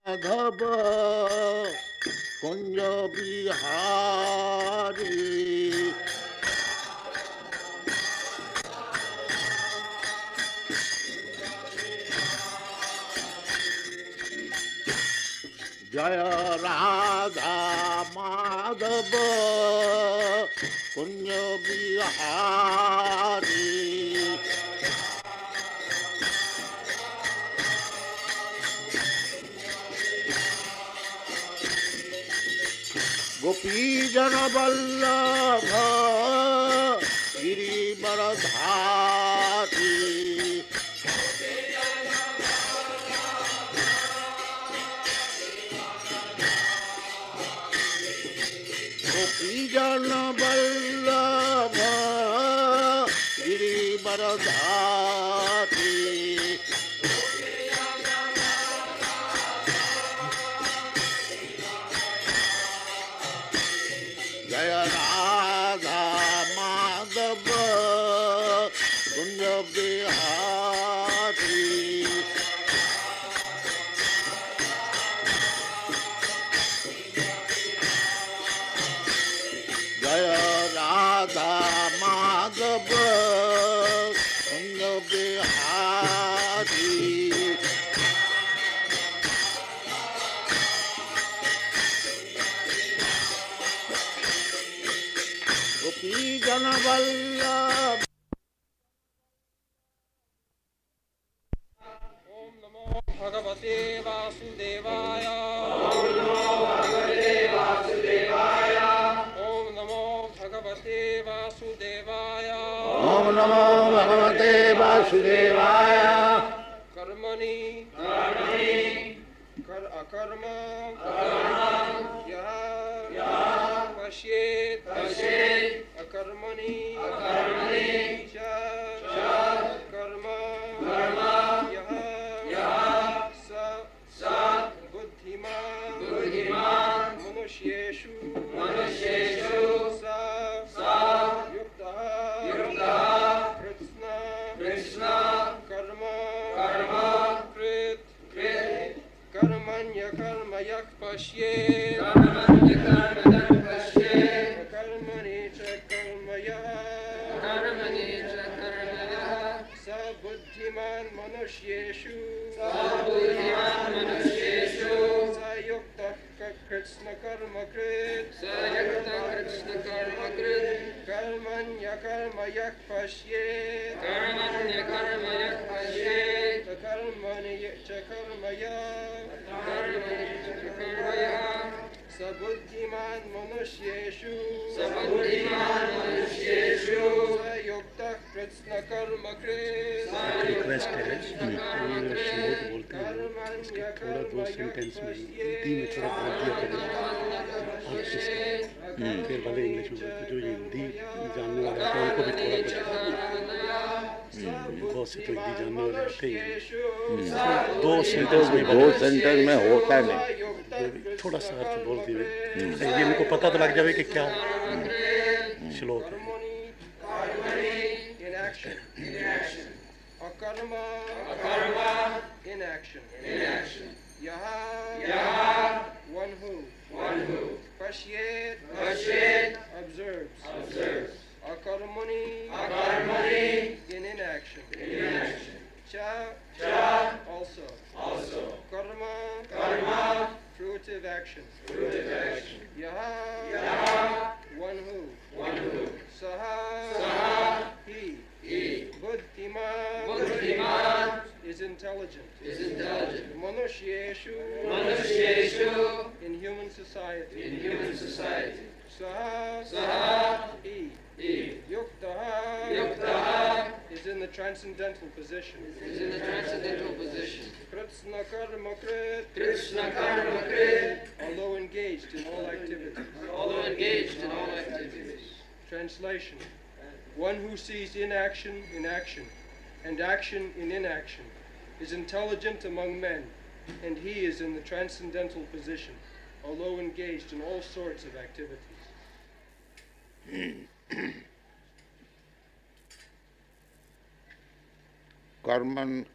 Madhava Kunja Bihari Jaya Radha Madhava Kunja Bihari Gopi Jana Vallabha Girivaradhari Gopi Jana Vallabha Girivaradhari Jaya Radha Madhava Kunja Bihari Jaya Radha Madhava Kunja Bihari Gopi Jana Vallabha Om Namo Bhagavate Vasudevaya. Om Namo Bhagavate Vasudevaya. Om Namo Bhagavate Vasudevaya Karmani akarma paśyed akarmani cha karma sa buddhimān manuṣyeṣu sa yuktaḥ kṛtsna-karma-kṛt karmaṇy karmayak paśyed akarmaṇi cha karmaya sa buddhimān manuṣyeṣu sa yuktaḥ kṛtsna-karma-kṛt karmaṇy karmayak paśyed akarmaṇi cha karmaya sa buddhimān manuṣyeṣu sa yuktaḥ kṛtsna-karma-kṛt request है slow बोलते हैं इसके थोड़ा दो sentence में हिंदी में थोड़ा बोल दिया करें फिर भले इंग्लिश में जो हिंदी जानने वाले हैं उनको भी थोड़ा बहुत से तो हिंदी जानने वाले आते ही हैं दो सेंटेंस में होता नहीं थोड़ा सा अर्थ बोल दिए ये इनको पता तो लग जाए कि क्या श्लोक है akarma inaction yaha one who paśyed observes akarmaṇi in inaction cha also karma fruitive action yaha one who saha he buddhimān is intelligent manuṣyeṣu in human society saha he yuktaḥ is in the transcendental position kṛtsna-karma-kṛt although engaged in all activities. Translation: one who sees inaction in action and action in inaction is intelligent among men, and he is in the transcendental position, although engaged in all sorts of activities.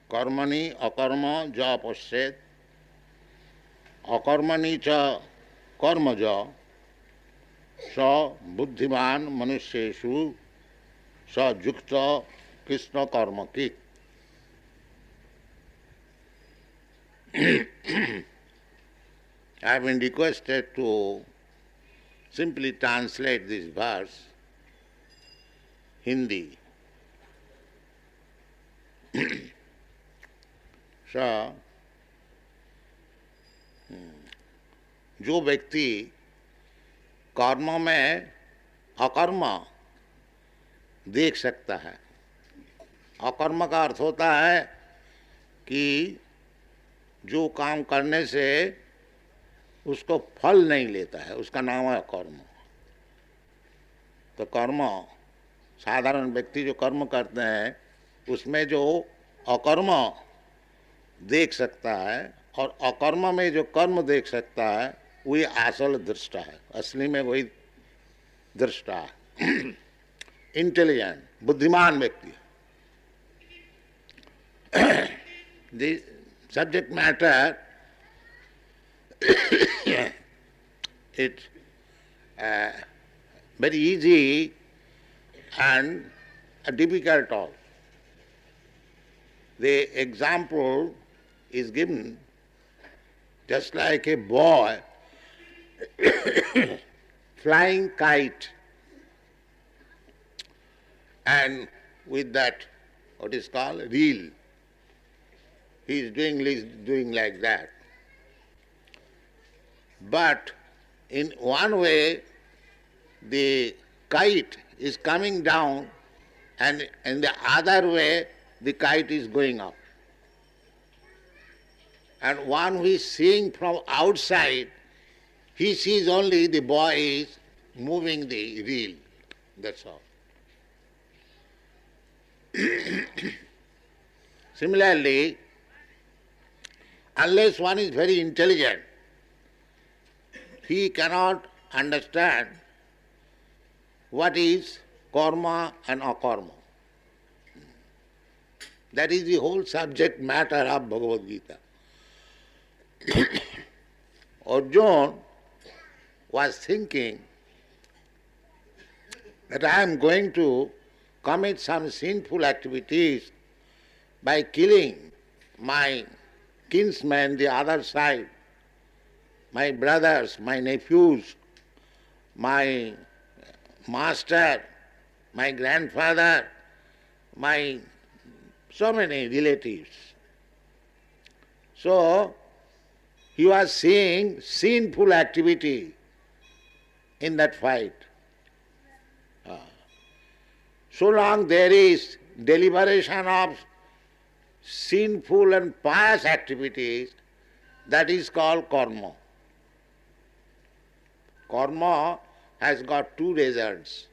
karmaṇi akarma ja paśyed akarmaṇi ca karmaja sa buddhimān manuṣyeṣu sa yuktaḥ kṛtsna-karma-kṛt. I have been requested to simply translate this verse, Hindi. So, जो व्यक्ति कर्म में अकर्म देख सकता है, अकर्म का अर्थ होता है कि जो काम करने से उसको फल नहीं लेता है, उसका नाम है कर्म। तो कर्म, साधारण व्यक्ति जो कर्म करते हैं उसमें जो अकर्म देख सकता है और अकर्म में जो कर्म देख सकता है वही असल दृष्टा है, असली में वही दृष्टा है, इंटेलिजेंट, बुद्धिमान व्यक्ति। The subject matter it's very easy and difficult also. The example is given just like a boy flying kite, and with that what is called reel, he is doing like that. But in one way the kite is coming down and in the other way the kite is going up. And one who is seeing from outside, he sees only the boy is moving the reel. That's all. Similarly, unless one is very intelligent, he cannot understand what is karma and akarma. That is the whole subject matter of Bhagavad-gītā. Arjuna was thinking that I am going to commit some sinful activities by killing my kinsmen the other side, my brothers, my nephews, my master, my grandfather, my so many relatives. So he was seeing sinful activity in that fight. So long there is deliberation of sinful and pious activities, that is called karma. Karma has got two results,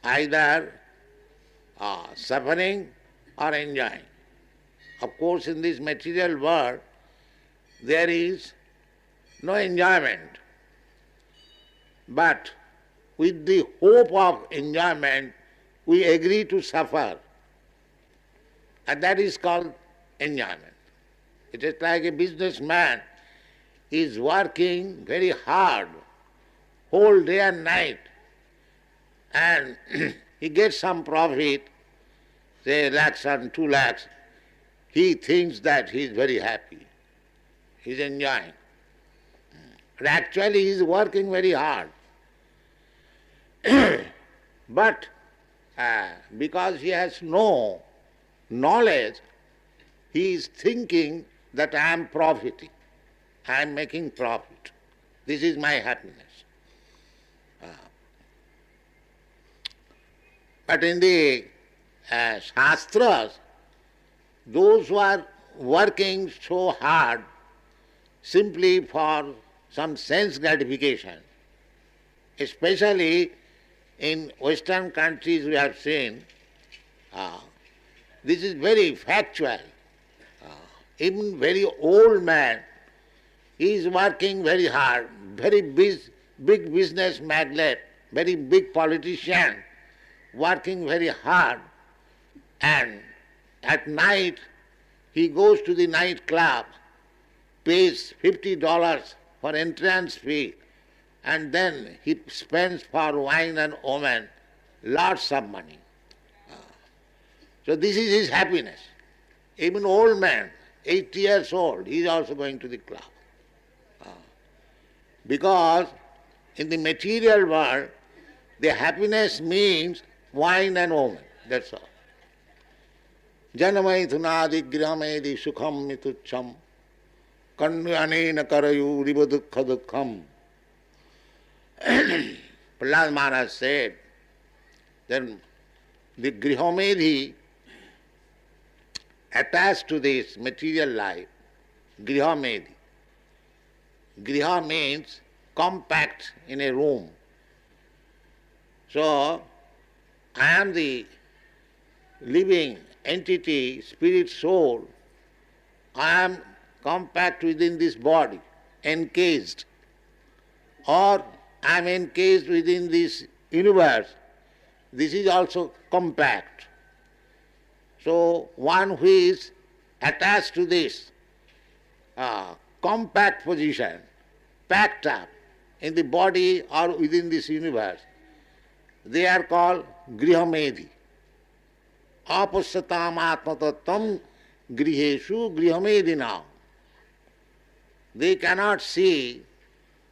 either suffering or enjoying. Of course, in this material world, there is no enjoyment. But with the hope of enjoyment, we agree to suffer. And that is called enjoyment. It is like a businessman is working very hard, whole day and night, and he gets some profit, say lakhs and 2 lakhs, he thinks that he is very happy, he is enjoying. But actually he is working very hard. But because he has no knowledge, he is thinking that I am profiting, I am making profit, this is my happiness. But in the Shastras, those who are working so hard simply for some sense gratification, especially in Western countries we have seen, this is very factual. Even very old man, he is working very hard, very big business magnate, very big politician, working very hard, and at night he goes to the night club pays $50 for entrance fee, and then he spends for wine and women lots of money. So this is his happiness. Even old man, 80 years old, he is also going to the club. Because in the material world, the happiness means wine and woman, that's all. Janamai thunadi grihamedi sukham mitucham kanyanena karayu riva dukkha dukkham. Prahlad Maharaj said, then the grihamedi attached to this material life, grihamedi. Griha means compact in a room. So, I am the living entity, spirit, soul. I am compact within this body, encased. Or I am encased within this universe. This is also compact. So, one who is attached to this compact position, packed up in the body or within this universe, they are called grihamedi. Apasyatam atmatatam griheshu grihamedina. They cannot see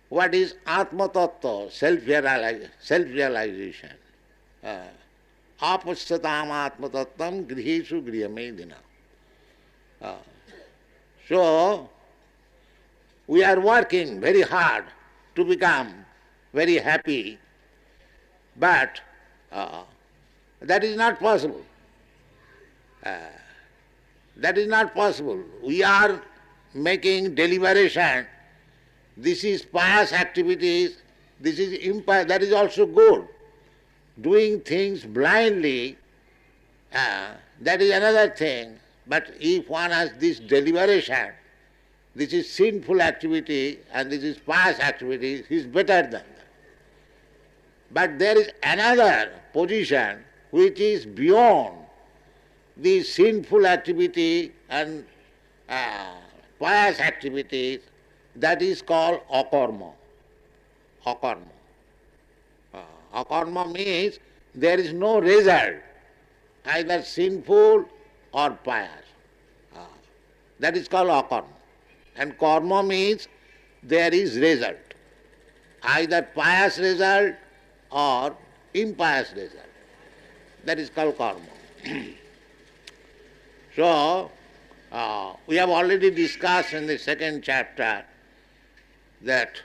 what is atmatattva, self-realization. Apasyatam atmatatam griheshu grihamedina. So, we are working very hard to become very happy, but that is not possible. That is not possible. We are making deliberation. This is pious activities, this is impious, that is also good. Doing things blindly, that is another thing. But if one has this deliberation, this is sinful activity and this is pious activity, he is better than that. But there is another position which is beyond the sinful activity and pious activities, that is called akarma. Akarma. Akarma means there is no result, either sinful or pious. That is called akarma. And karma means there is result, either pious result or impious result. That is called karma. So, we have already discussed in the second chapter that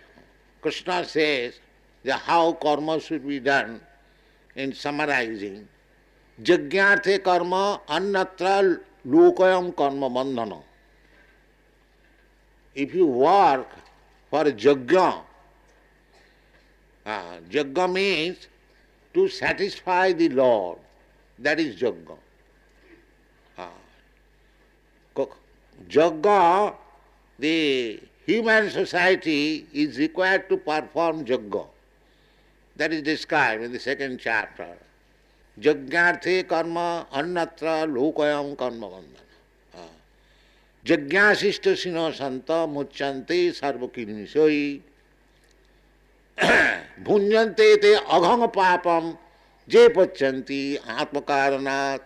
Krishna says that how karma should be done in summarizing. Jagyarthe karma annatra lokayam karma bandhana. If you work for yajna, yajna means to satisfy the Lord, that is yajna. Yajna, the human society is required to perform yajna. That is described in the second chapter. Jagyarthe karma annatra lokayam karma bandhana. Jagyasishta sino santa mucchante sarvakirmisoi bhunjante te agham papam je pachanti atmakaranat.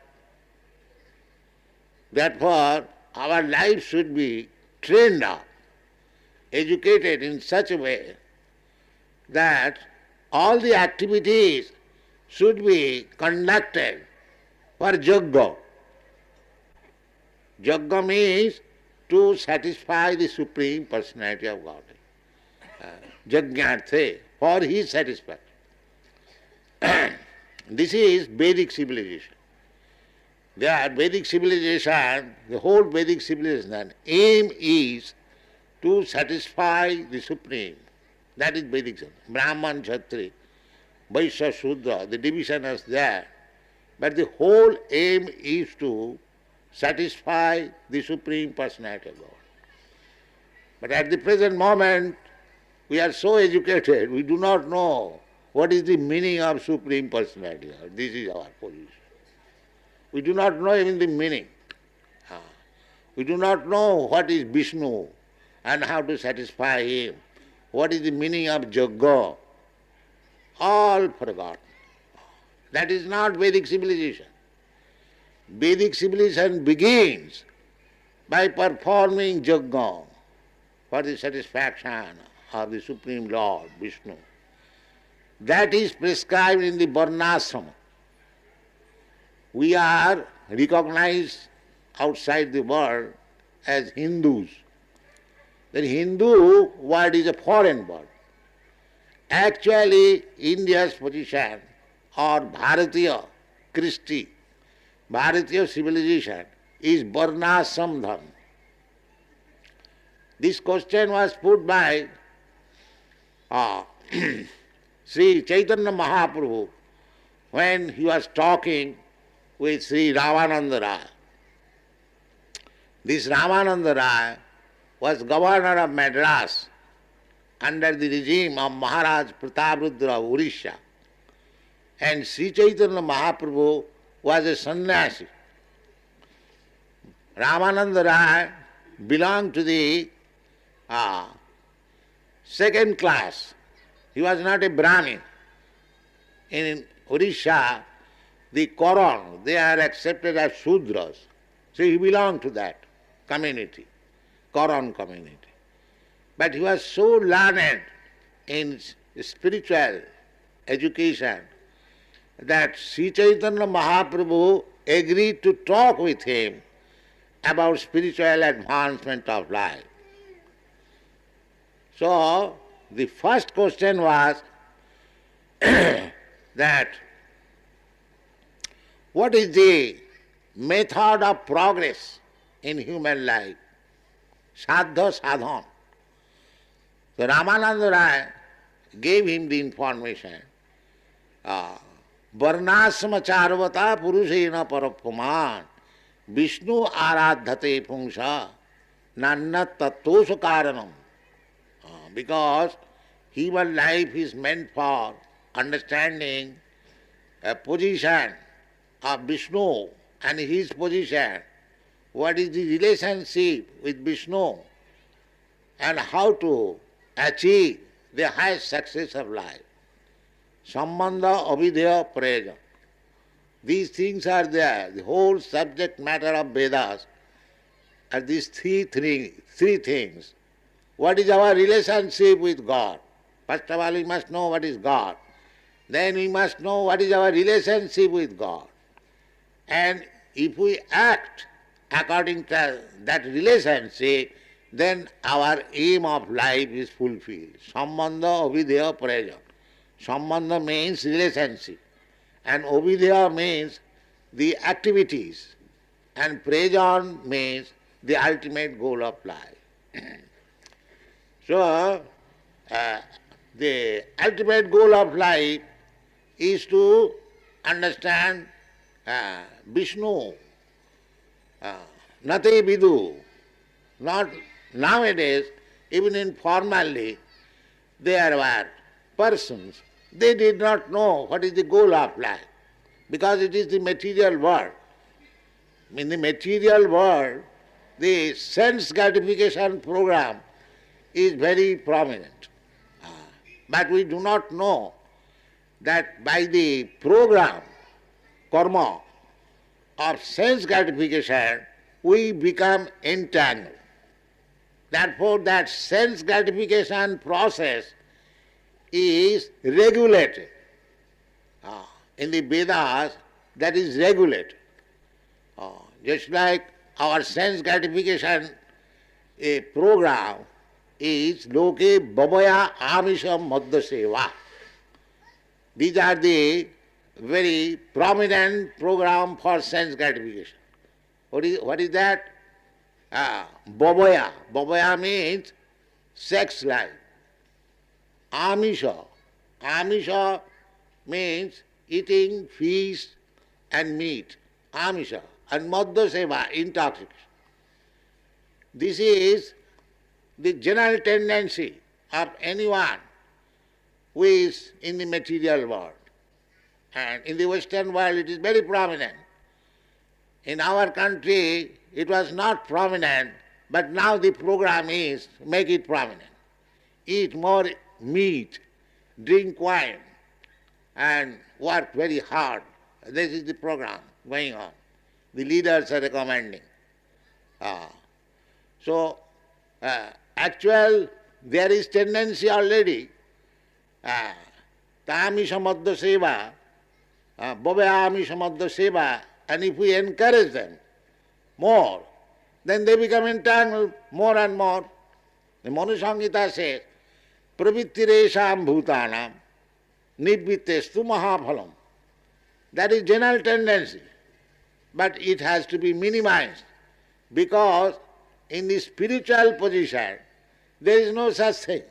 Therefore, our life should be trained up, educated in such a way that all the activities should be conducted for yajna. Yajna means to satisfy the Supreme Personality of Godhead. Jagyarthe, for his satisfaction. This is Vedic civilization. There, Vedic civilization, the whole Vedic civilization, aim is to satisfy the Supreme. That is Vedic civilization. Brahman, Kshatriya, Vaishya, Shudra, the division is there. But the whole aim is to satisfy the Supreme Personality of God. But at the present moment, we are so educated, we do not know what is the meaning of Supreme Personality. This is our position. We do not know even the meaning. We do not know what is Vishnu and how to satisfy him. What is the meaning of yajna? All forgotten. That is not Vedic civilization. Vedic civilization begins by performing yajna for the satisfaction of the Supreme Lord, Vishnu. That is prescribed in the varnashrama. We are recognized outside the world as Hindus. The Hindu word is a foreign word. Actually, India's position or Bharatiya Christi, Bharatiya civilization is varnashram dharma. This question was put by Sri Chaitanya Mahaprabhu when he was talking with Sri Ramananda Rai. This Ramananda Rai was governor of Madras under the regime of Maharaj Prataprudra of Orissa. And Sri Chaitanya Mahaprabhu was a sannyasi. Ramananda Rai belonged to the second class. He was not a Brahmin. In Orissa, the Koran, they are accepted as Shudras. So he belonged to that community, Koran community. But he was so learned in spiritual education that Sri Chaitanya Mahaprabhu agreed to talk with him about spiritual advancement of life. So, the first question was that what is the method of progress in human life? Sadha sadhan. So Ramananda Rai gave him the information. Varnasma charvata purushena parappuman Vishnu aradhate pungsha nannat tattosha karanam. Because human life is meant for understanding a position of Vishnu and his position. What is the relationship with Vishnu and how to achieve the highest success of life. Sambandha, avidya, praja. These things are there. The whole subject matter of Vedas are these three things. What is our relationship with God? First of all, we must know what is God. Then we must know what is our relationship with God. And if we act according to that relationship, then our aim of life is fulfilled. Sambandha, avidya, praja. Sambandha means relationship, and avidya means the activities, and praja means the ultimate goal of life. So, the ultimate goal of life is to understand Vishnu, nate vidu. Not nowadays, even informally, there were persons, they did not know what is the goal of life, because it is the material world. In the material world, the sense gratification program is very prominent. But we do not know that by the program, karma, of sense gratification, we become entangled. Therefore, that sense gratification process is regulated. In the Vedas, that is regulated. Just like our sense gratification program is loke babaya amisha madhya seva. These are the very prominent program for sense gratification. What is that? Babaya. Babaya means sex life. Amisha. Amisha means eating fish and meat. Amisha. And madhya seva, intoxication. This is the general tendency of anyone who is in the material world. And in the Western world it is very prominent. In our country it was not prominent But now the program is make it prominent. Eat more meat, drink wine, and work very hard. This is the program going on. The leaders are recommending. Actual, there is tendency already. Tāmisha madhya seva, bhavayamisha madhya seva, and if we encourage them more, then they become entangled more and more. The manuṣyeṣu says, pravittiresham bhutanam nibhittestu mahaphalam. That is general tendency, but it has to be minimized, because in the spiritual position there is no such thing.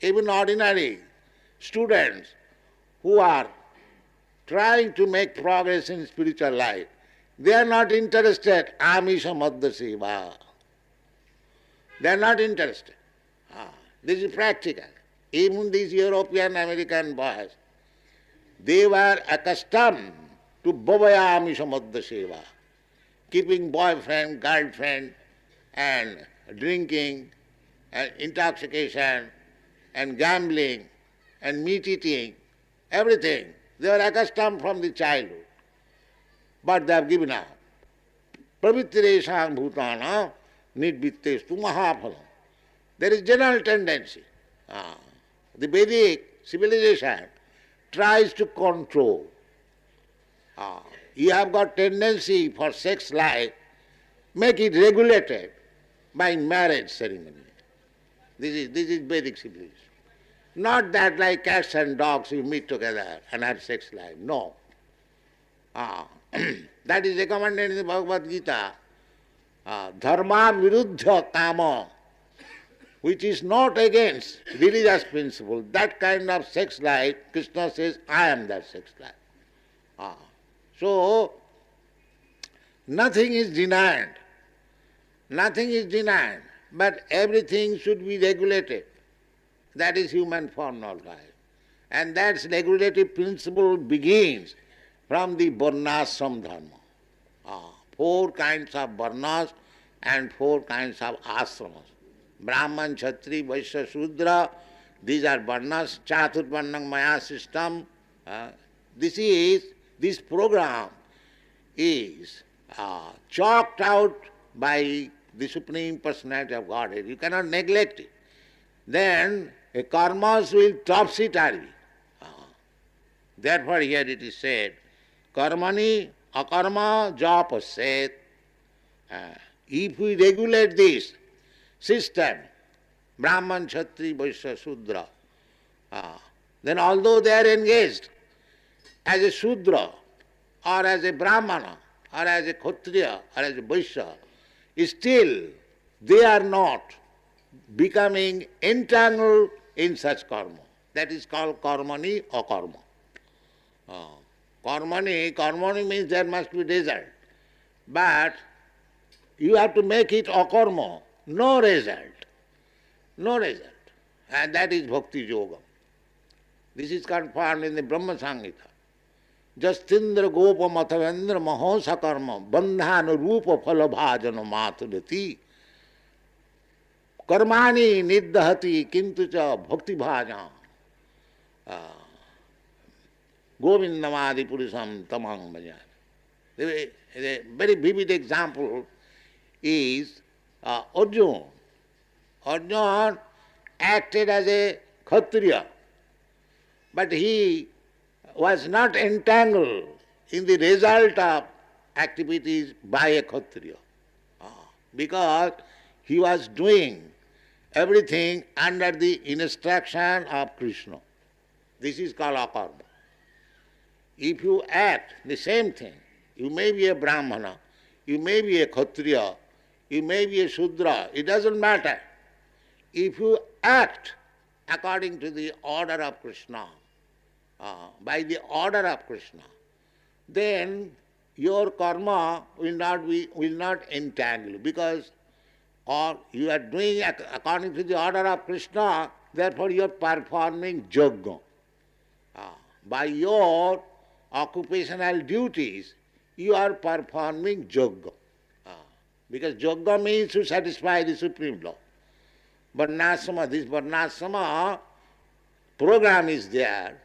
Even ordinary students who are trying to make progress in spiritual life, they are not interested amisha madhya seva. They are not interested. This is practical. Even these European American boys, they were accustomed to bhavayamisha madhya seva, keeping boyfriend, girlfriend, and drinking, and intoxication, and gambling, and meat eating, everything. They were accustomed from the childhood. But they have given up. Pravittiresham bhutana nidvittestu mahaphalam. There is general tendency. The Vedic civilization tries to control. You have got tendency for sex life, make it regulated by marriage ceremony. This is Vedic civilization. Not that like cats and dogs you meet together and have sex life. No. That is recommended in the Bhagavad-gītā. Dharma viruddha kama, which is not against religious principle. That kind of sex life, Krishna says, I am that sex life. So, nothing is denied. Nothing is denied, but everything should be regulated. That is human formal life. And that regulative principle begins from the varnashram dharma. 4 kinds of varnas and 4 kinds of ashramas. Brahman, Kshatri, Vaishya, Shudra, these are varnas, Chaturvarnam Maya system. This program is chalked out by the Supreme Personality of Godhead. You cannot neglect it. Then karmas will topsy-turvy. Therefore here it is said, karmaṇi akarma ja paśyed. If we regulate this system, Brahman, Kshatri, Vaishya, Shudra, then although they are engaged as a Shudra or as a Brahmana or as a Kshatriya or as a Vaishya, still they are not becoming entangled in such karma. That is called karmaṇi akarma. Karmaṇi means there must be result. But you have to make it akarma, no result. No result. And that is bhakti yoga. This is confirmed in the Brahma Samhita. Jastindra gopa mathavendra mahosa karma bandhana rupa phalabhajana maturati karmaṇi niddhati kintu cha bhakti bhaja govindamadi purusam tamang bhajan. A very vivid example is Arjuna. Arjuna acted as a Kshatriya, but he was not entangled in the result of activities by a Kshatriya, because he was doing everything under the instruction of Krishna. This is called akarma. If you act the same thing, you may be a Brahmana, you may be a Kshatriya, you may be a Shudra, it doesn't matter. If you act according to the order of Krishna, by the order of Krishna, then your karma will not entangle, because or you are doing according to the order of Krishna, therefore you are performing yoga. By your occupational duties, you are performing yoga. Because yoga means to satisfy the Supreme Law. Varnashrama, this Varnashrama program is there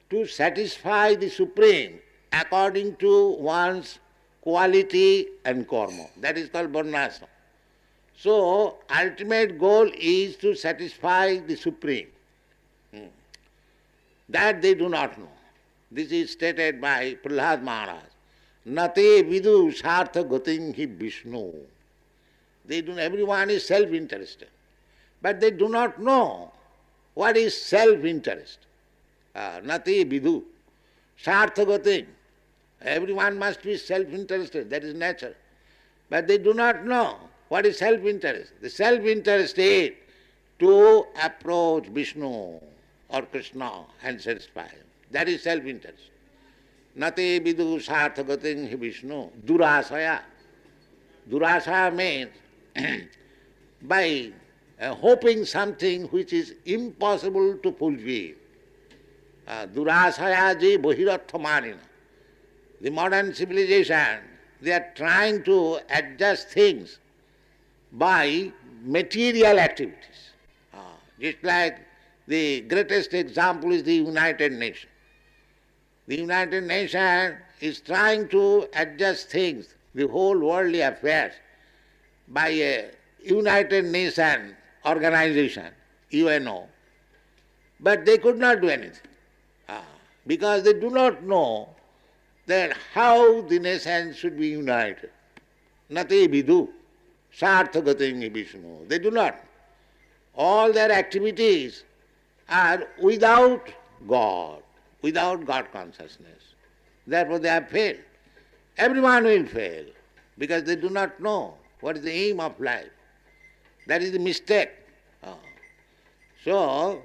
to satisfy the Supreme according to one's quality and karma. That is called Varnashrama. So, ultimate goal is to satisfy the Supreme. That they do not know. This is stated by Prahlad Maharaj. Nate vidu sartha gatin hi Vishnu. Everyone is self-interested. But they do not know what is self-interest. Nate vidu sartha gatin. Everyone must be self-interested, that is nature. But they do not know what is self-interest. The self-interest is to approach Vishnu or Krishna and satisfy him. That is self-interest. Nate vidu sartha gatin hi Vishnu. Durasaya. Durasaya means by hoping something which is impossible to fulfill. Durasaya ji buddhimān. The modern civilization, they are trying to adjust things by material activities. Just like the greatest example is the United Nations. The United Nations is trying to adjust things, the whole worldly affairs, by a United Nations organization, UNO. But they could not do anything because they do not know that how the nations should be united. Nate vidu sartha gatin hi Vishnu. They do not. All their activities are without God consciousness. Therefore they have failed. Everyone will fail because they do not know what is the aim of life. That is the mistake. So,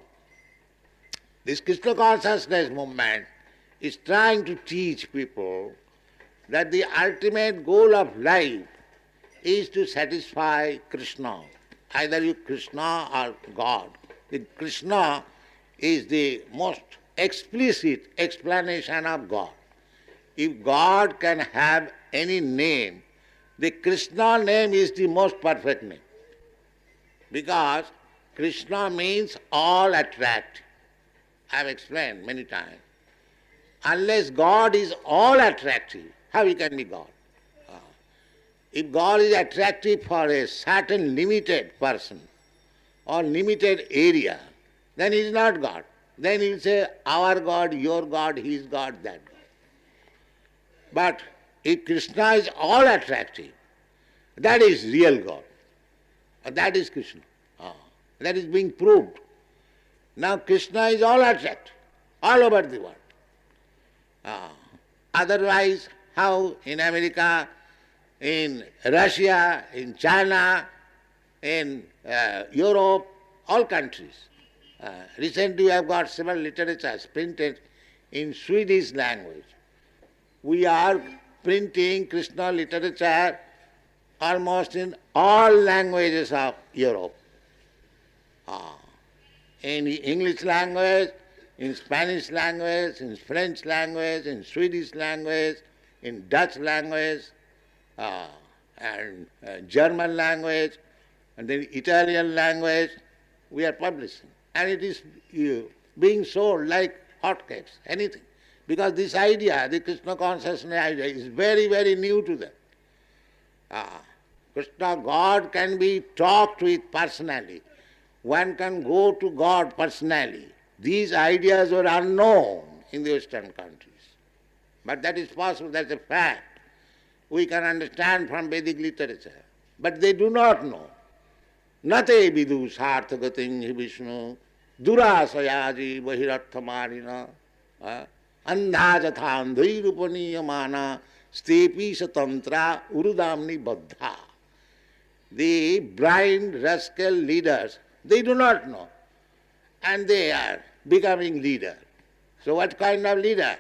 this Krishna consciousness movement is trying to teach people that the ultimate goal of life is to satisfy Krishna. Either you Krishna or God. The Krishna is the most explicit explanation of God. If God can have any name, the Krishna name is the most perfect name. Because Krishna means all attractive. I have explained many times. Unless God is all attractive, how he can be God? If God is attractive for a certain limited person or limited area, then he is not God. Then he will say, our God, your God, his God, that God. But if Krishna is all attractive, that is real God. That is Krishna. That is being proved. Now Krishna is all attractive, all over the world. Otherwise, how in America, in Russia, in China, in Europe, all countries. Recently we have got several literatures printed in Swedish language. We are printing Krishna literature almost in all languages of Europe. In English language, in Spanish language, in French language, in Swedish language, in Dutch language, and German language, and then Italian language, we are publishing. And it is being sold like hotcakes, anything. Because this idea, the Krishna consciousness idea, is very, very new to them. Krishna, God can be talked with personally. One can go to God personally. These ideas were unknown in the Western countries. But that is possible, that's a fact. We can understand from Vedic literature. But they do not know. Nate vidu sartha gatin hi Vishnu, durasayaji bahirarthamarina, andhajathandhai rupaniyamana, stepi satantra urudamni baddha. The blind rascal leaders, they do not know. And they are becoming leader. So what kind of leader?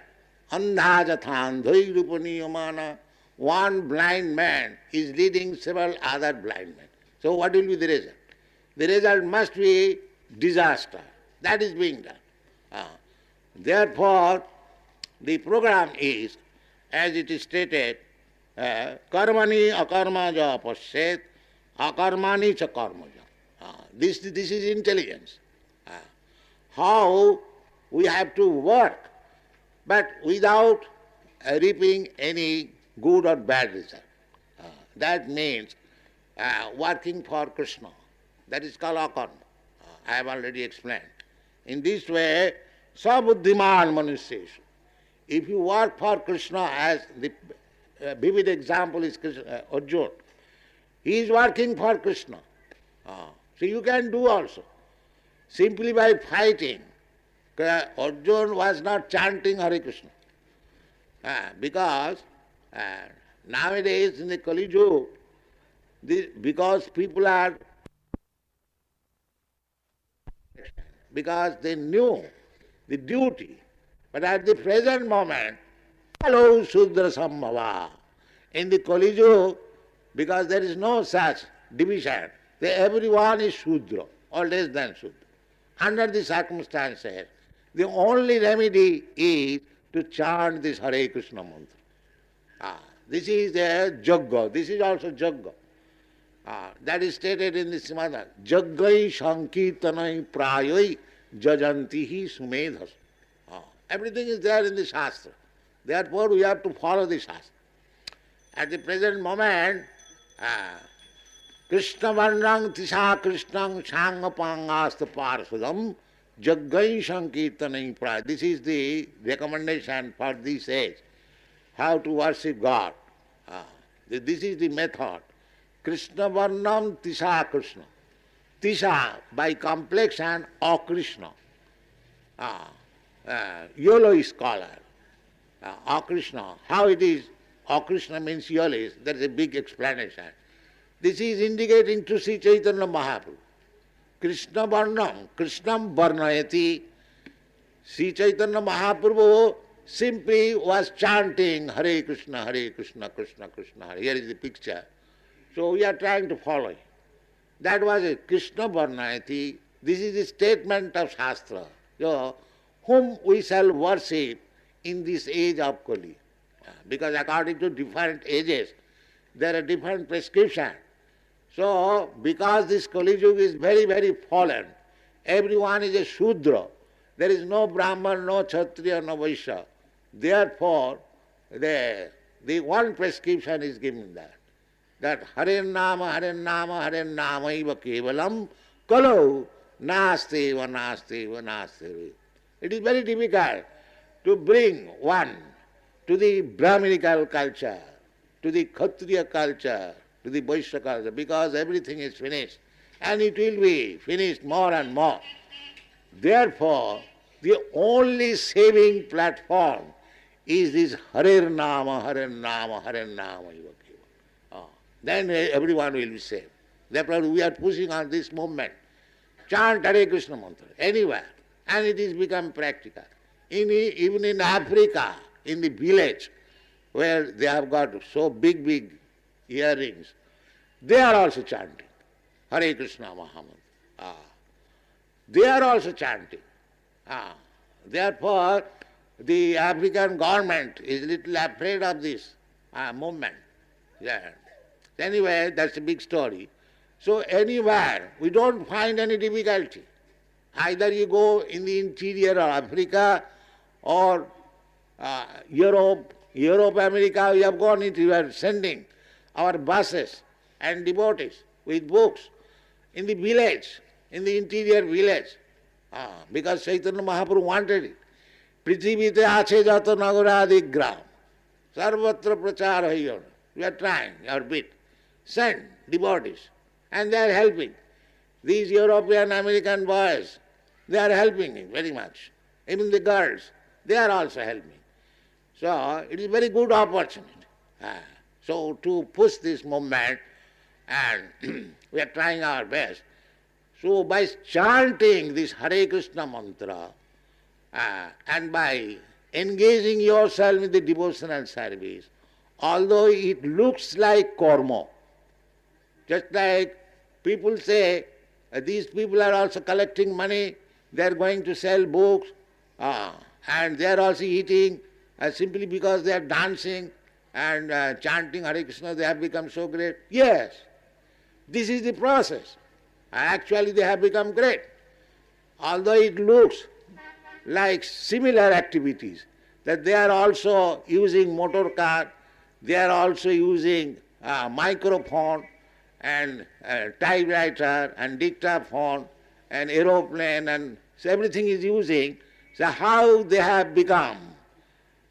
Andhajathandhai rupaniyamana. One blind man is leading several other blind men. So what will be the result? The result must be disaster. That is being done. Therefore, the program is, as it is stated karmaṇi akarma ja paśyed, akarmaṇi ca karma ja. This is intelligence. How we have to work, but without reaping any good or bad result. That means working for Krishna. That is called akarma. I have already explained. In this way, buddhimān manuṣyeṣu. If you work for Krishna, as the vivid example is Arjuna, he is working for Krishna. So you can do also. Simply by fighting. Arjuna was not chanting Hare Krishna. Because nowadays in the Kali Yuga, because people are, because they knew the duty, but at the present moment, hello Sudra Sambhava. In the Kali Yuga, because there is no such division, everyone is Sudra, or less than Sudra. Under the circumstances, the only remedy is to chant this Hare Krishna mantra. This is a jagga. This is also jagga. That is stated in the Srimad. Jaggai sankirtanai prayai jajantihi sumedhas. Everything is there in the Shastra. Therefore, we have to follow the Shastra. At the present moment, Krishna varnang tisha krishnang sangapangasta parsudam jaggai sankirtanai prayai. This is the recommendation for this age. How to worship God. This is the method. Krishna varnam tisha Krishna. Tisha by complexion or Krishna. Yellow scholar. Or Krishna. How it is? Or Krishna means yellow. There is a big explanation. This is indicating to Sri Chaitanya Mahaprabhu. Krishna varnam. Krishnam varnayati. Sri Chaitanya Mahaprabhu simply was chanting Hare Krishna, Krishna Krishna Hare. Here is the picture. So we are trying to follow it. That was a Krishna Varnayati. This is the statement of Shastra. So, whom we shall worship in this age of Kali. Because according to different ages, there are different prescriptions. So, because this Kali Yuga is very, very fallen, everyone is a Shudra. There is no Brahman, no Kshatriya, no Vaishya. Therefore, the one prescription is given that Hare Nama, Hare Nama, Hare Nama iva kevalam kalau nasteva, nasteva, nasteva. It is very difficult to bring one to the Brahminical culture, to the Kshatriya culture, to the Vaishya culture, because everything is finished. And it will be finished more and more. Therefore, the only saving platform is this Hare Nama, Hare Nama, Hare Nama. Then everyone will be saved. Therefore, we are pushing on this movement. Chant Hare Krishna mantra anywhere, and it is become practical. Even in Africa, in the village, where they have got so big, big earrings, they are also chanting Hare Krishna Mahamantra. They are also chanting. Therefore, the African government is a little afraid of this movement. Yeah. Anyway, that's a big story. So anywhere, we don't find any difficulty. Either you go in the interior of Africa or Europe, America, we have gone into, we are sending our buses and devotees with books in the village, in the interior village, because Chaitanya Mahaprabhu wanted it. Prithivite ache jato nagara gram, sarvatra prachar hayon. We are trying our bit. Send devotees, and they are helping. These European, American boys, they are helping me very much. Even the girls, they are also helping. So it is a very good opportunity. So to push this movement, and we are trying our best. So by chanting this Hare Krishna mantra, and by engaging yourself in the devotional service, although it looks like karma, just like people say, these people are also collecting money, they are going to sell books, and they are also eating simply because they are dancing, and chanting Hare Krishna, they have become so great. Yes, this is the process. Actually, they have become great. Although it looks like similar activities, that they are also using motor car, they are also using microphone and typewriter and dictaphone and aeroplane, and so everything is using. So how they have become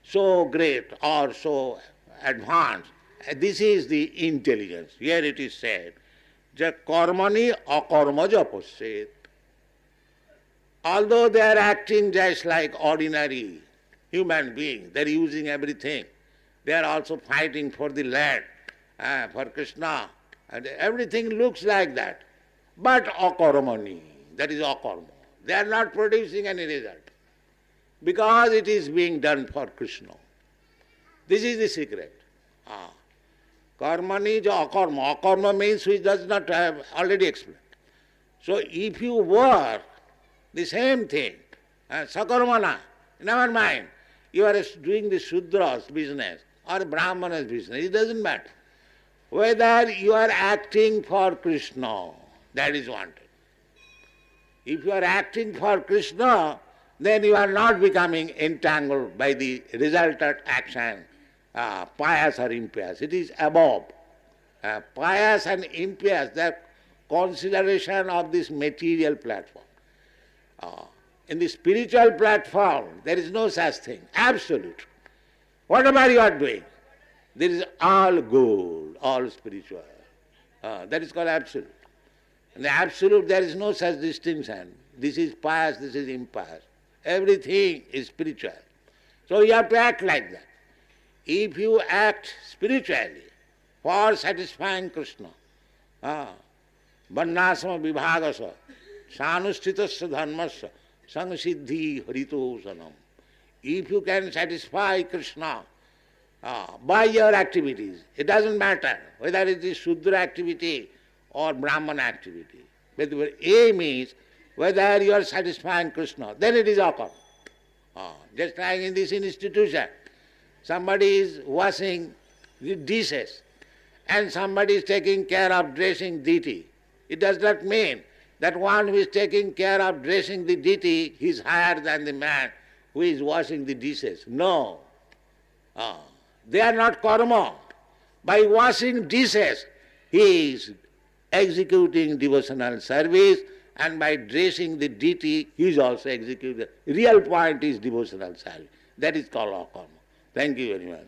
so great or so advanced? This is the intelligence. Here it is said, karmaṇi akarma paśyed. Although they are acting just like ordinary human beings, they are using everything. They are also fighting for the land, for Krishna, and everything looks like that. But akarmaṇi, that is akarma. They are not producing any result because it is being done for Krishna. This is the secret. Karmaṇi is akarma. Akarma means which does not have already explained. So if you were the same thing, sakarmana, in our mind, you are doing the Sudra's business or Brahmana's business, it doesn't matter. Whether you are acting for Krishna, that is wanted. If you are acting for Krishna, then you are not becoming entangled by the resultant action, pious or impious. It is above. Pious and impious, the consideration of this material platform. In the spiritual platform, there is no such thing, absolute. Whatever you are doing, there is all good, all spiritual. That is called absolute. In the absolute, there is no such distinction. This is pious, this is impious. Everything is spiritual. So you have to act like that. If you act spiritually for satisfying Krishna, varnāsama vibhāgasa, sanuṣṭhitasya dharmasya, saṅsiddhi haritosanam. If you can satisfy Krishna by your activities, it doesn't matter whether it is Shudra activity or Brahman activity. But the aim is whether you are satisfying Krishna, then it is akarma. Just like in this institution, somebody is washing the dishes and somebody is taking care of dressing deity. It does not mean that one who is taking care of dressing the deity is higher than the man who is washing the dishes. No. They are not karma. By washing dishes, he is executing devotional service, and by dressing the deity, he is also executing. The real point is devotional service. That is called akarma. Thank you very much.